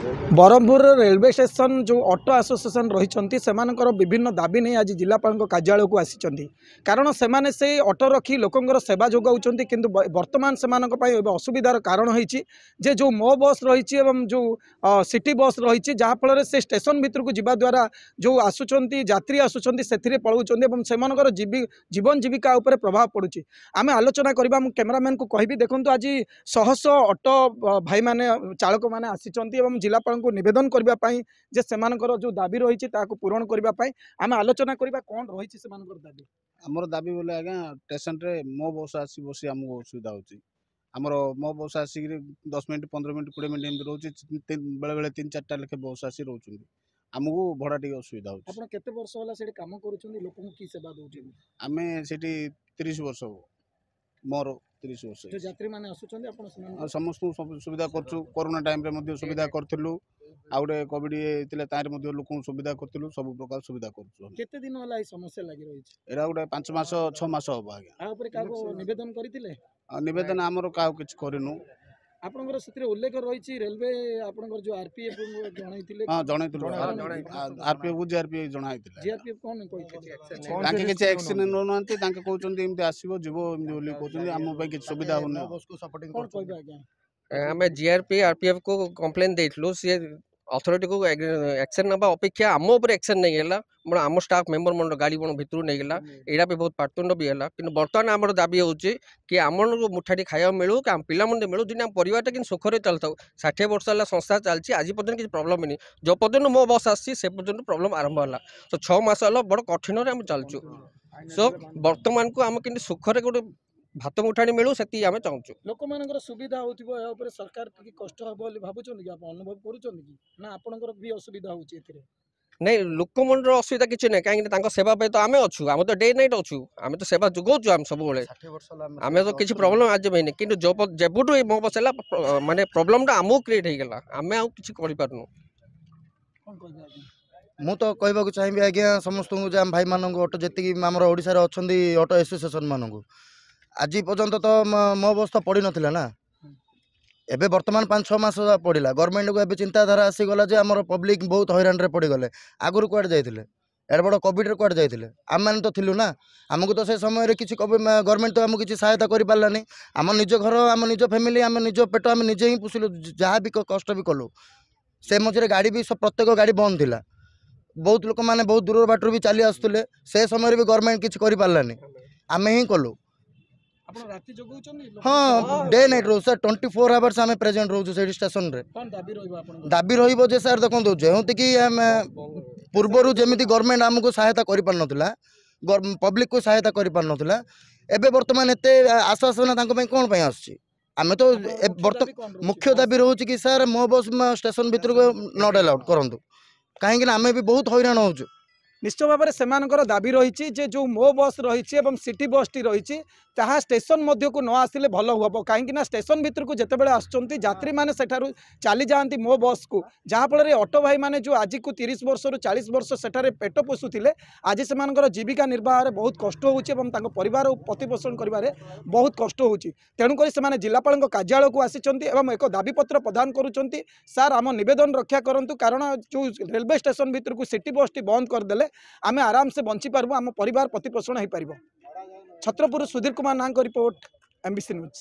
Barhampur railway station जो auto association रही सेमानकर विभिन्न दाबी नहीं आज जिलापाल कार्यालय को आसी कारण से ऑटो रखी लोकंर सेवा जोगाऊँ किंतु वर्तमान से असुविधार कारण होती जो मो बस रही जो सिटी बस रही जहाँफल से स्टेशन भितर को जावा द्वारा जो आसुंच यात्री आसुँच से पलाऊर जीवन जीविका उपर प्रभाव पड़ुची आम आलोचना करवा कैमरामैन को कहि देखूँ आज शह शह ऑटो भाई माने चालक मैंने आसी जिलापाल को निवेदन करने जे सेमानकर जो दाबी रही पूरण करने आम आलोचना करवा कौन रही दाबी आमर दाबी बोले आज्ञा स्टेशन रे मो बस आसी बसी आमको असुविधा होची आमर मो बस आसिक 10 मिनट 15 मिनट 20 मिनट एमती रोचे बेले बेले 3-4टा लेखे बस आसी रोचे आमको भड़ा टी असुविधा होची आपण केते वर्ष होला सेठी काम करूछन लोक को की सेवा दोछन आमे सेठी 30 वर्ष हो मोर 30 वर्ष जो यात्री माने आसुछन आपण समस्त सुविधा करछु कोरोना टाइम रे मध्ये सुविधा करथिलु आउडे कोविड येतिले तारे मध्ये लोक सुविधा करथिलु सब प्रकार सुविधा करछु केते दिन होला ई समस्या लागि रही छै एरा गुडे 5 मास 6 मास हो आज्ञा आ ऊपर का निवेदन करथिले निवेदन हमरो का किछ करिनु आपनकर सतरे उल्लेख रही रेलवे आपनकर जो आरपीएफ जणाइथिले हां जणाइथिलु आरपीएफ को जीआरपीएफ जणाइथिले जीआरपीएफ कोन कहिथिले ताके किछ एक्शन न नंती ताके कहउचंदी एमती आसीबो जीवो एमती बोली कहउचंदी हम पई किछ सुविधा होने बस को सपोर्टिंग कोन कहबा आज्ञा हमें जीआरपी आरपीएफ को कंप्लेन देइथलो से अथॉरिटी को एक्शन नबा अपेक्षा आम ऊपर एक्शन नहीं है मोर आम स्टाफ मेंबर मन गाड़ी बण भितर नहीं गला एटा भी बहुत पाटुंड भी है कि बर्तमान आम दाबी होची कि आम मुठाटी खाया मिलू कि पिला मन मिलू दिन परिवार कि सुखरे चलता 60 वर्ष है संस्था चलती आज पर्यटन किसी प्रॉब्लम नहीं जो पर्यटन मो बस आसी से पर्यटन प्रॉब्लम आरंभ है तो 6 मास है बड़ कठिन आम चलचु सो बर्तमान को आम कि सुखरे गोटे भात मुठाणी मिलू से आम चाहूँ लोक मान सुविधा हो सरकार कष्ट हम भावुँ कि अनुभव करुँच ना आपंकर भी असुविधा हो नहीं लोक मन असुविधा किसी ना कहीं सेवा तो आम अच्छू आम तो डे नाइट अच्छू आम तो सेवा जोगाऊँ आम सब आम तो किसी प्रॉब्लम आज भी नहीं कि जेबुठू मो बस है माने प्रॉब्लम आमको क्रिएट हो गला आम आउ किसी करूँ मु तो कहवाक चाहिए आज्ञा समस्त आम भाई मान ऑटो जी आम ओडिशा अच्छा ऑटो एसोसिएशन मानक आज पर्यंत तो मो बस तो पड़ी नाला ना एबे वर्तमान 5-6 मास पड़ा गवर्नमेंट को एबे चिंताधारा आसीगला जे आमर पब्लिक बहुत हैरान रे पड़गले आगुरी कुआडे जाइथिले एड बड़ कोविड रे कुआडे जाइथिले आम मैंने तो थिलु ना आमको तो से समय रे किछि गवर्नमेंट तो आमको किछि सहायता करि पारलानी आम निज घर आम निज फैमिली आम निज पेट आम निजे ही पुषिलु जहाँ भी कष्ट भी कलु से मझे गाड़ी भी सब प्रत्येक गाड़ी बंद थिला बहुत लोक मैंने बहुत दूर बाटर भी चली आसुले से समय भी गवर्नमेंट किछि करि पारलानी आम ही कलु हाँ डे नाइट रो सर 24 आवर्स आम प्रेजेंट रोज से स्टेशन रे दाबी रही सर देखो जो कि पूर्वर जमी गवर्नमेंट आमको सहायता कर पब्लिक को सहायता कर एबे वर्तमान एत आश्वासन कौन आसुची आम तो मुख्य दाबी रोचे कि सर मो बस स्टेशन भीतर को नॉट अलाउड करूँ कहीं आम भी बहुत हैरान हो निश्चय भाव में सेमानकर दाबी रही जो मो बस रही सिटी बस टी रही ताहा स्टेशन मध्य को न आसिले भल हम कहीं स्टेशन भीतर को जितेबाला आसत्री मैंने सेठारु चली जाती मो बस को जहाँफल ऑटो भाई माने जो आज को 30 वर्ष 40 वर्ष सेठारे पेट पोषुले आज से जीविका निर्वाह में बहुत कष्ट हो परिवार प्रतिपोषण कर बहुत कष्ट हो तेणुक से जिलापाल कार्यालय को आसी एक दाबीपत्र प्रदान करुँच सार आम नवेदन रक्षा करूँ कारण जो रेलवे स्टेशन भीतर को सिटी बस टी बंद करदे आम आराम से बंची पारबु आम परिवार प्रतिपोषण हो पार छत्रपुर सुधीर कुमार नांग रिपोर्ट एमबीसी न्यूज।